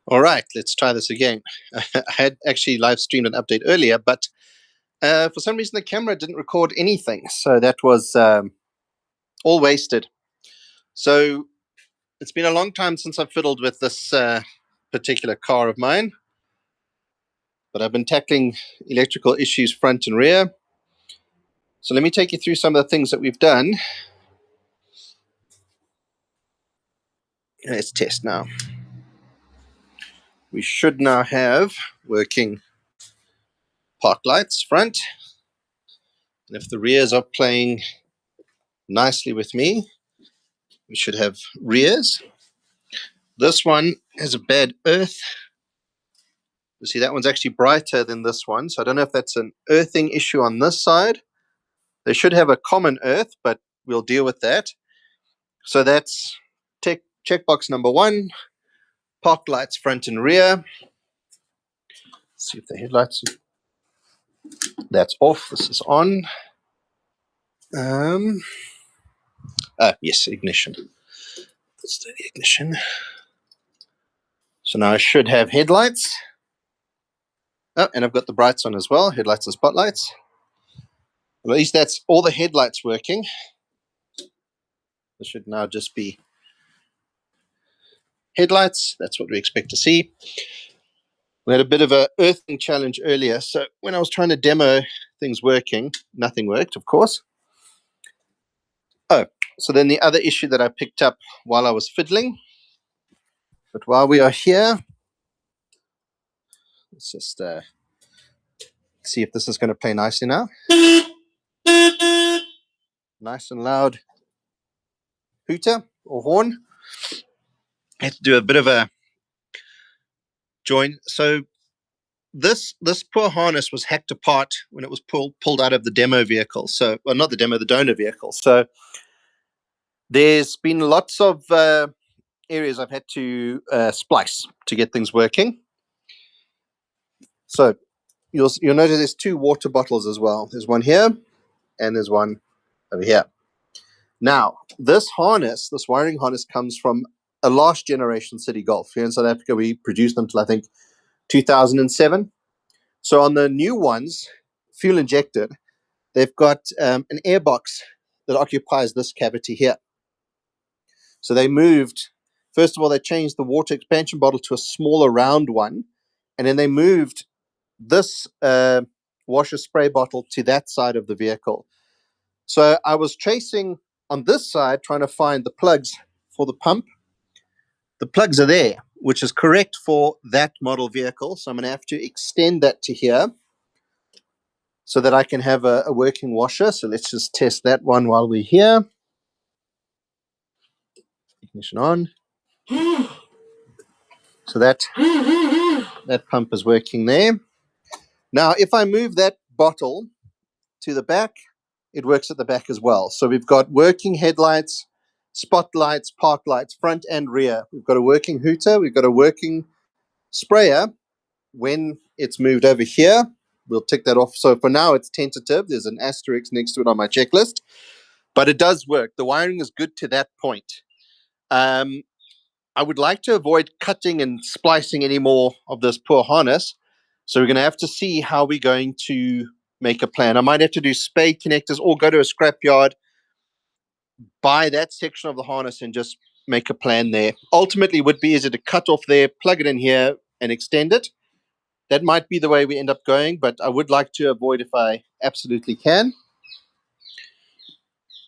All right, let's try this again. I had actually live streamed an update earlier, but for some reason the camera didn't record anything. So that was all wasted. So it's been a long time since I've fiddled with this particular car of mine, but I've been tackling electrical issues front and rear. So let me take you through some of the things that we've done. Let's test now. We should now have working park lights front. And if the rears are playing nicely with me, we should have rears. This one has a bad earth. You see, that one's actually brighter than this one. So I don't know if that's an earthing issue on this side. They should have a common earth, but we'll deal with that. So that's checkbox number 1, park lights front and rear. Let's see if the headlights, that's off. This is on. Yes, ignition. Let's do the ignition. So now I should have headlights. Oh, and I've got the brights on as well, headlights and spotlights. Well, at least that's all the headlights working. This should now just be headlights. That's what we expect to see. We had a bit of a earthing challenge earlier. So when I was trying to demo things working, nothing worked, of course. Oh, so then the other issue that I picked up while I was fiddling, but while we are here, let's just see if this is going to play nicely now. Nice and loud hooter or horn. I had to do a bit of a join. So this poor harness was hacked apart when it was pulled out of the demo vehicle. So, well, not the demo, the donor vehicle. So there's been lots of areas I've had to splice to get things working. So you'll notice there's 2 water bottles as well. There's one here and there's one over here. Now, this harness, this wiring harness, comes from a last generation City Golf. Here in South Africa, we produced them till I think 2007. So on the new ones, fuel injected, they've got an air box that occupies this cavity here. So they moved, first of all, they changed the water expansion bottle to a smaller round one, and then they moved this washer spray bottle to that side of the vehicle. So I was tracing on this side, trying to find the plugs for the pump. The plugs are there, which is correct for that model vehicle. So I'm going to have to extend that to here so that I can have a working washer. So let's just test that one while we're here. Ignition on. So that pump is working there. Now, if I move that bottle to the back, it works at the back as well. So we've got working headlights, spotlights, park lights, front and rear. We've got a working hooter. We've got a working sprayer. When it's moved over here, we'll tick that off. So for now, it's tentative. There's an asterisk next to it on my checklist. But it does work. The wiring is good to that point. I would like to avoid cutting and splicing any more of this poor harness. So we're going to have to see how we're going to make a plan. I might have to do spade connectors or go to a scrapyard, buy that section of the harness and just make a plan there. Ultimately, it would be easier to cut off there, plug it in here and extend it. That might be the way we end up going, but I would like to avoid if I absolutely can.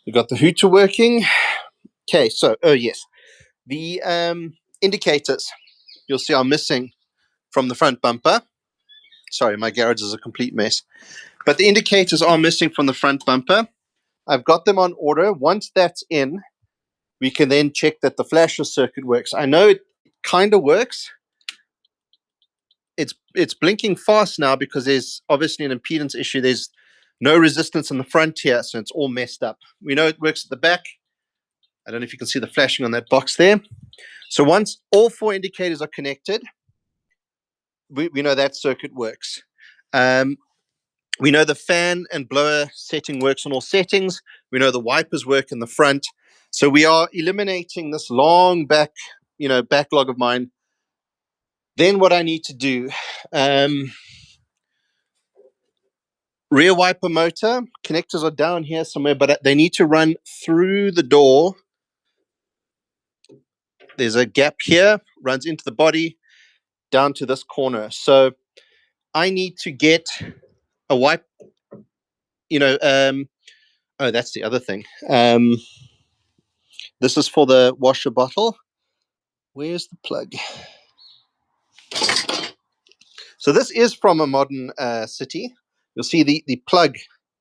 We've got the hooter working. Okay, so, oh yes. The indicators, you'll see are missing from the front bumper. Sorry, my garage is a complete mess. But the indicators are missing from the front bumper. I've got them on order. Once that's in, we can then check that the flasher circuit works. I know it kind of works. It's blinking fast now because there's obviously an impedance issue. There's no resistance in the front here, so it's all messed up. We know it works at the back. I don't know if you can see the flashing on that box there. So once all 4 indicators are connected, we know that circuit works. We know the fan and blower setting works on all settings. We know the wipers work in the front. So we are eliminating this long backlog of mine Then what I need to do, rear wiper motor, connectors are down here somewhere, but they need to run through the door. There's a gap here, runs into the body, down to this corner. So I need to get a wipe, oh, that's the other thing. This is for the washer bottle. Where's the plug? So this is from a modern city. You'll see the plug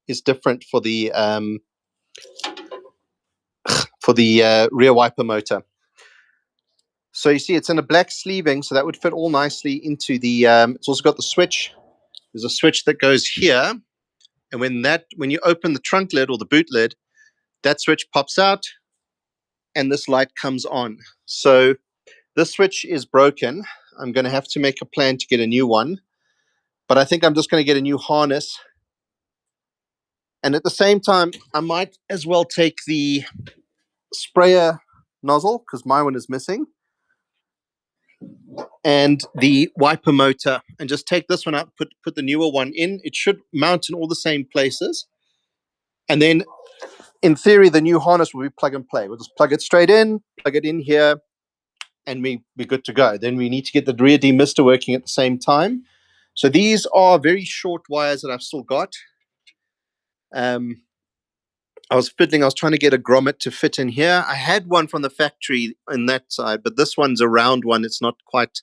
is different for the rear wiper motor. So you see it's in a black sleeving, so that would fit all nicely into the, it's also got the switch. There's a switch that goes here. And when you open the trunk lid or the boot lid, that switch pops out and this light comes on. So this switch is broken. I'm going to have to make a plan to get a new one. But I think I'm just going to get a new harness. And at the same time, I might as well take the sprayer nozzle, because my one is missing, and the wiper motor, and just take this one out, put the newer one in. It should mount in all the same places. And then, in theory, the new harness will be plug and play. We'll just plug it straight in, plug it in here, and we're good to go. Then we need to get the rear demister working at the same time. So these are very short wires that I've still got. I was trying to get a grommet to fit in here. I had one from the factory in that side, but this one's a round one. It's not quite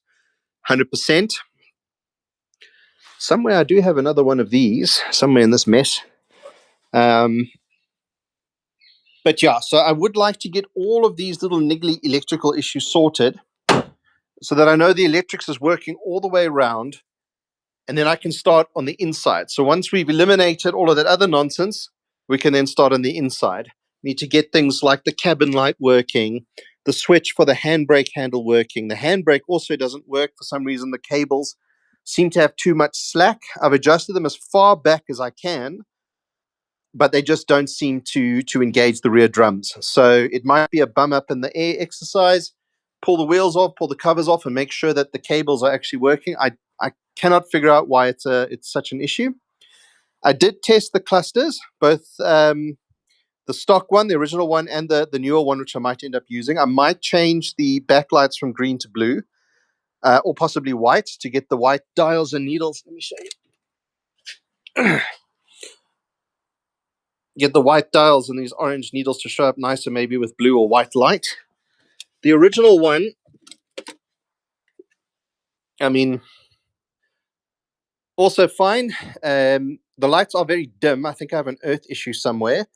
100%. Somewhere I do have another one of these, somewhere in this mess. But yeah, so I would like to get all of these little niggly electrical issues sorted so that I know the electrics is working all the way around, and then I can start on the inside. So once we've eliminated all of that other nonsense, we can then start on the inside. Need to get things like the cabin light working, the switch for the handbrake handle working. The handbrake also doesn't work for some reason. The cables seem to have too much slack. I've adjusted them as far back as I can, but they just don't seem to engage the rear drums. So it might be a bum up in the air exercise. Pull the wheels off, pull the covers off, and make sure that the cables are actually working. I cannot figure out why it's such an issue. I did test the clusters, both the stock one, the original one, and the newer one, which I might end up using. I might change the backlights from green to blue, or possibly white, to get the white dials and needles. Let me show you. Get the white dials and these orange needles to show up nicer, maybe with blue or white light. The original one, I mean, also fine. The lights are very dim. I think I have an earth issue somewhere.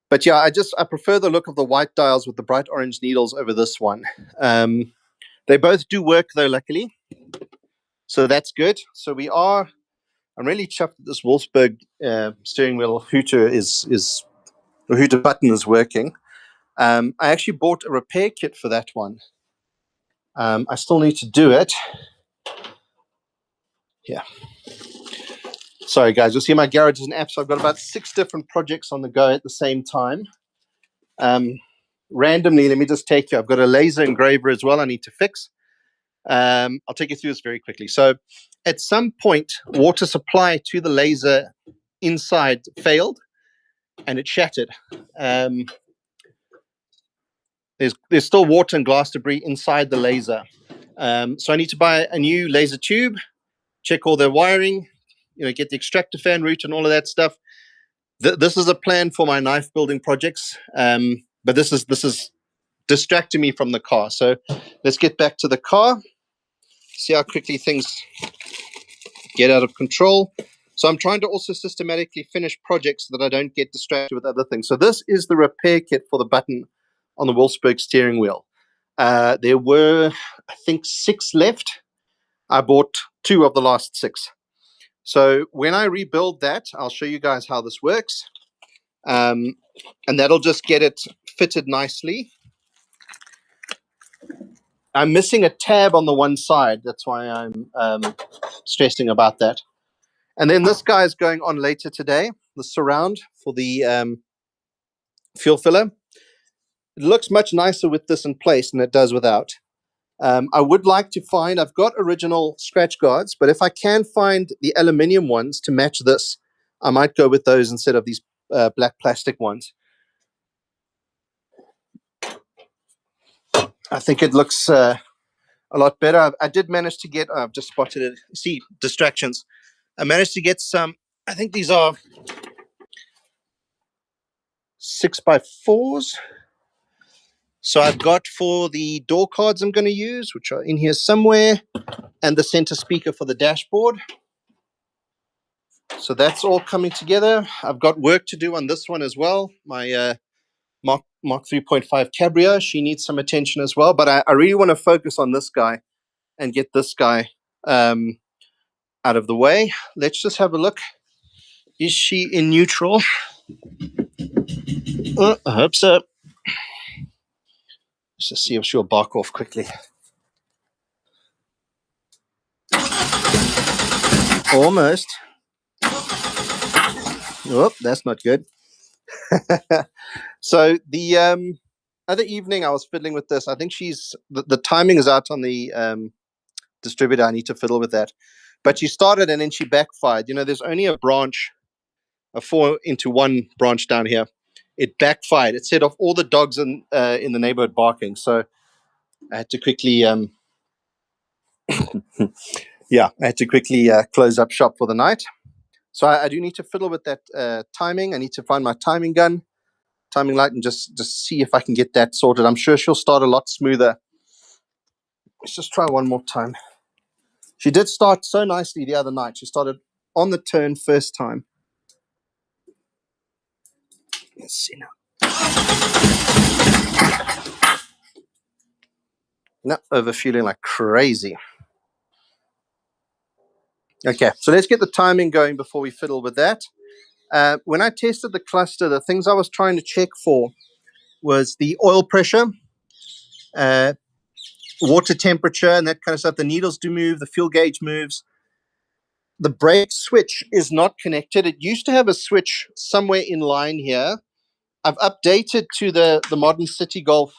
But yeah, I prefer the look of the white dials with the bright orange needles over this one. They both do work though, luckily. So that's good. So I'm really chuffed that this Wolfsburg steering wheel hooter the hooter button is working. I actually bought a repair kit for that one. I still need to do it. Yeah. Sorry, guys. You'll see my garage is an app, so I've got about 6 different projects on the go at the same time. Randomly, let me just take you. I've got a laser engraver as well I need to fix. I'll take you through this very quickly. So at some point, water supply to the laser inside failed and it shattered. There's still water and glass debris inside the laser. So I need to buy a new laser tube, check all the wiring, get the extractor fan route and all of that stuff. This is a plan for my knife building projects, but this is distracting me from the car. So let's get back to the car, see how quickly things get out of control. So I'm trying to also systematically finish projects so that I don't get distracted with other things. So this is the repair kit for the button on the Wolfsburg steering wheel. There were, I think, 6 left. I bought 2 of the last 6. So when I rebuild that, I'll show you guys how this works. And that'll just get it fitted nicely. I'm missing a tab on the one side. That's why I'm stressing about that. And then this guy is going on later today, the surround for the fuel filler. It looks much nicer with this in place than it does without. I would like to find, I've got original scratch guards, but if I can find the aluminium ones to match this, I might go with those instead of these black plastic ones. I think it looks a lot better. I did manage to get, I've just spotted it. See, distractions. I managed to get some, I think these are 6x4s. So I've got for the door cards I'm going to use, which are in here somewhere, and the center speaker for the dashboard. So that's all coming together. I've got work to do on this one as well. My Mark 3.5 Cabrio, she needs some attention as well. But I really want to focus on this guy and get this guy out of the way. Let's just have a look. Is she in neutral? I hope so. Let's just see if she'll bark off quickly. Almost. Oh, that's not good. So the other evening I was fiddling with this. I think the timing is out on the distributor. I need to fiddle with that. But she started and then she backfired. There's only a 4-into-1 branch down here. It backfired. It set off all the dogs in the neighborhood barking. So I had to quickly close up shop for the night. So I do need to fiddle with that timing. I need to find my timing light, and just see if I can get that sorted. I'm sure she'll start a lot smoother. Let's just try one more time. She did start so nicely the other night. She started on the turn first time. Let's see now. No, overfueling like crazy. Okay, so let's get the timing going before we fiddle with that. When I tested the cluster, the things I was trying to check for was the oil pressure, water temperature, and that kind of stuff. The needles do move, the fuel gauge moves. The brake switch is not connected. It used to have a switch somewhere in line here. I've updated to the modern City Golf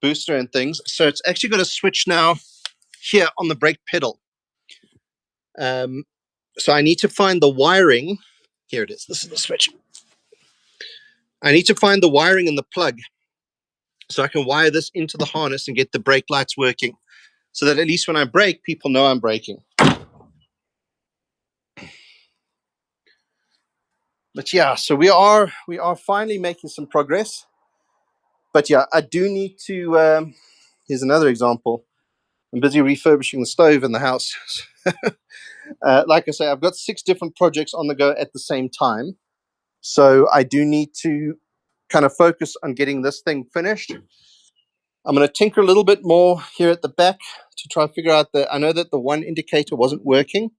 booster and things. So it's actually got a switch now here on the brake pedal. So I need to find the wiring. Here it is. This is the switch. I need to find the wiring in the plug so I can wire this into the harness and get the brake lights working, so that at least when I brake, people know I'm braking. But yeah, so we are finally making some progress. But yeah, I do need to. Here's another example. I'm busy refurbishing the stove in the house. Like I say, I've got 6 different projects on the go at the same time. So I do need to kind of focus on getting this thing finished. I'm going to tinker a little bit more here at the back to try and figure out I know that the one indicator wasn't working.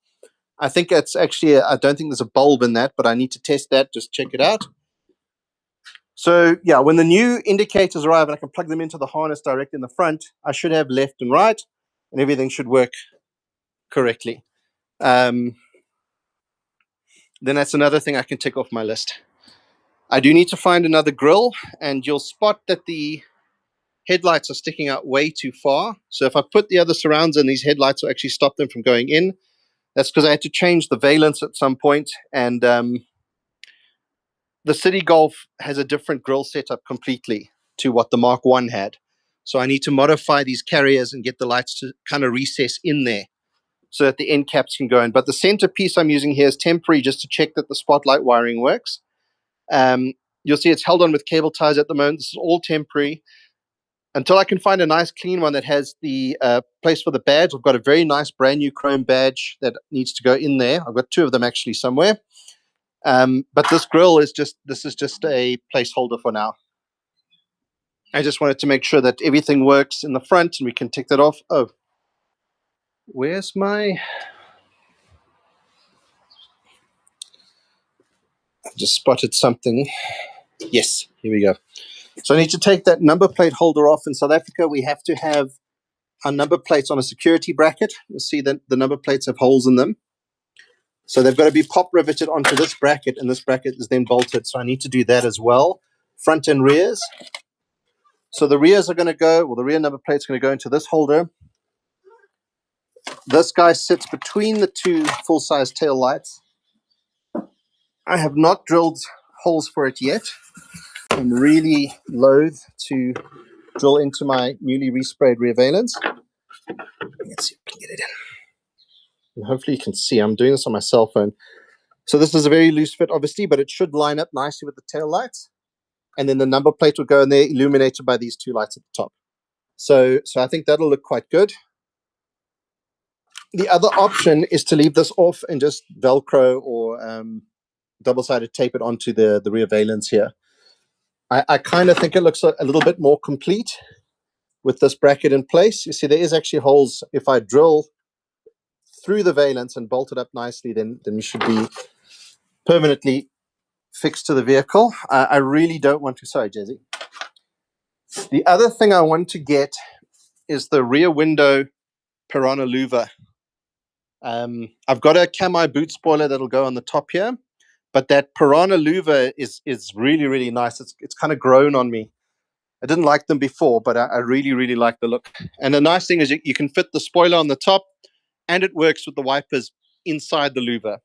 I think it's actually, I don't think there's a bulb in that, but I need to test that, just check it out. So yeah, when the new indicators arrive and I can plug them into the harness direct in the front, I should have left and right and everything should work correctly. Then that's another thing I can tick off my list. I do need to find another grill, and you'll spot that the headlights are sticking out way too far. So if I put the other surrounds in, these headlights will actually stop them from going in. That's because I had to change the valence at some point, and the City Golf has a different grill setup completely to what the Mark 1 had. So I need to modify these carriers and get the lights to kind of recess in there so that the end caps can go in. But the centerpiece I'm using here is temporary, just to check that the spotlight wiring works. You'll see it's held on with cable ties at the moment. This is all temporary until I can find a nice clean one that has the place for the badge. I've got a very nice brand new chrome badge that needs to go in there. I've got 2 of them actually somewhere. But this grill is just a placeholder for now. I just wanted to make sure that everything works in the front and we can tick that off. Oh, where's my... I just spotted something. Yes, here we go. So I need to take that number plate holder off. In South Africa, we have to have our number plates on a security bracket. You'll see that the number plates have holes in them. So they've got to be pop riveted onto this bracket, and this bracket is then bolted. So I need to do that as well, front and rears. So the rears are going to go, well, the rear number plate's going to go into this holder. This guy sits between the two full-size tail lights. I have not drilled holes for it yet. I'm really loath to drill into my newly resprayed rear valence. Let's see if we can get it in. And hopefully you can see, I'm doing this on my cell phone. So this is a very loose fit, obviously, but it should line up nicely with the tail lights. And then the number plate will go in there, illuminated by these two lights at the top. So I think that'll look quite good. The other option is to leave this off and just Velcro or double-sided tape it onto the rear valence here. I kind of think it looks a little bit more complete with this bracket in place. You see, there is actually holes. If I drill through the valence and bolt it up nicely, then we should be permanently fixed to the vehicle. I really don't want to. Sorry, Jesse. The other thing I want to get is the rear window Piranha louver. I've got a Cami boot spoiler that'll go on the top here, but that Piranha louver is really, really nice. It's kind of grown on me. I didn't like them before, but I really, really like the look. And the nice thing is you can fit the spoiler on the top, and it works with the wipers inside the louver.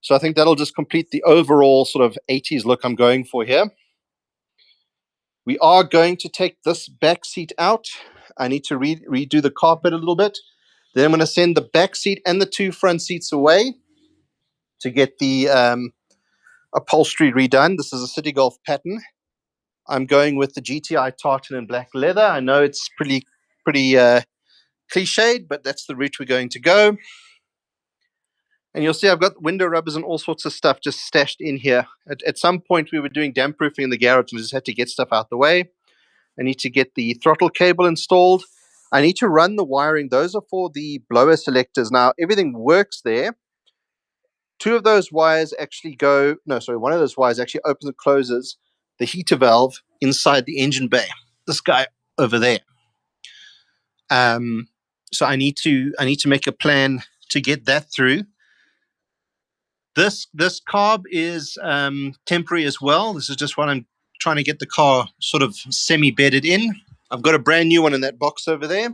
So I think that'll just complete the overall sort of 80s look I'm going for here. We are going to take this back seat out. I need to redo the carpet a little bit. Then I'm going to send the back seat and the two front seats away to get the upholstery redone. This is a City Golf pattern. I'm going with the GTI tartan in black leather. I know it's pretty cliched, but that's the route we're going to go. And you'll see I've got window rubbers and all sorts of stuff just stashed in here. At some point, we were doing damp proofing in the garage, and we just had to get stuff out the way. I need to get the throttle cable installed. I need to run the wiring. Those are for the blower selectors. Now, everything works there. Two of those wires actually go, no, sorry, one of those wires actually opens and closes the heater valve inside the engine bay. This guy over there. So I need to make a plan to get that through. This carb is temporary as well. This is just what I'm trying to get the car sort of semi-bedded in. I've got a brand new one in that box over there.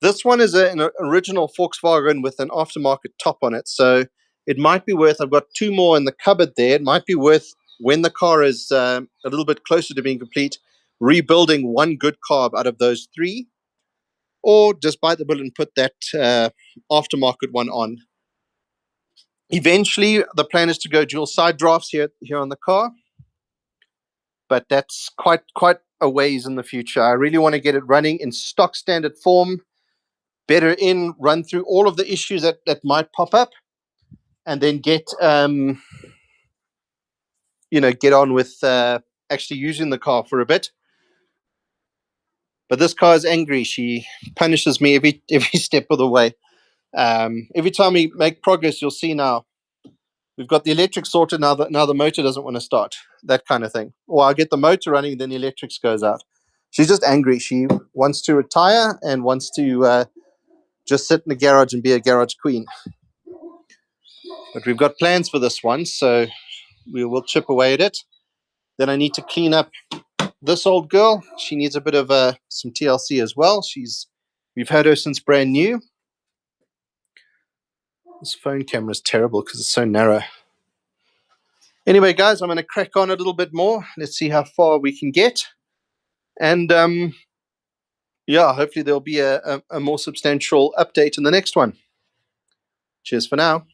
This one is an original Volkswagen with an aftermarket top on it. So it might be worth, I've got two more in the cupboard there. It might be worth, when the car is a little bit closer to being complete, rebuilding one good carb out of those three, or just bite the bullet and put that aftermarket one on. Eventually, the plan is to go dual side drafts here on the car, but that's quite a ways in the future. I really want to get it running in stock standard form, better in, run through all of the issues that might pop up, and then get on with actually using the car for a bit. But this car is angry. She punishes me every step of the way. Every time we make progress, you'll see now we've got the electric sorted. Now the motor doesn't want to start, that kind of thing. Or I get the motor running, then the electrics goes out. She's just angry. She wants to retire and wants to just sit in the garage and be a garage queen. But we've got plans for this one, so we will chip away at it. Then I need to clean up this old girl. She needs a bit of some TLC as well. We've had her since brand new. This phone camera is terrible because it's so narrow. Anyway, guys, I'm going to crack on a little bit more. Let's see how far we can get. And hopefully there'll be a more substantial update in the next one. Cheers for now.